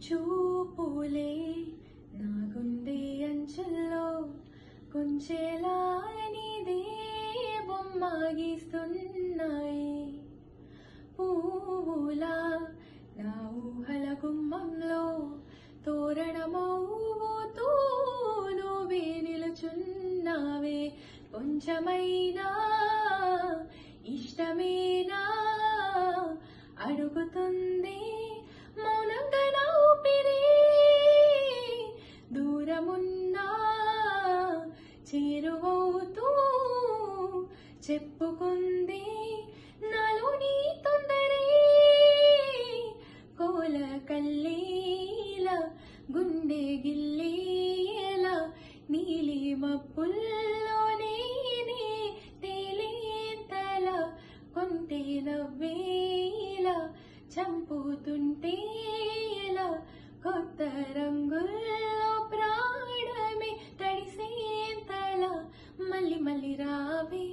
చూపులే నా గుండె అంచుల్లో కొంచెలా నీదే బొమ్మ గీస్తున్నాయి. పువ్వులా నా ఊహల గుమ్మంలో తోరణమవుతూ నువ్వే నిలుచున్నావే. కొంచెమైనా ఇష్టమేనా అడుగుతుంది మౌనంగా నా ఊపిరి. దూరమున్నా చేరువవుతూ చెప్పుకుంది నాలో నీ తొందరే. కోల కల్లీలా గుండె గిల్లీలా నీలి మబ్బుల్లో నేనే తేలేంతలా కొంటే నవ్వేలా చంపుతుంటే ఎలా కొత్త రంగుల్లో ప్రాణమే తడిసేంతలా మళ్ళీ మళ్ళీ రావే.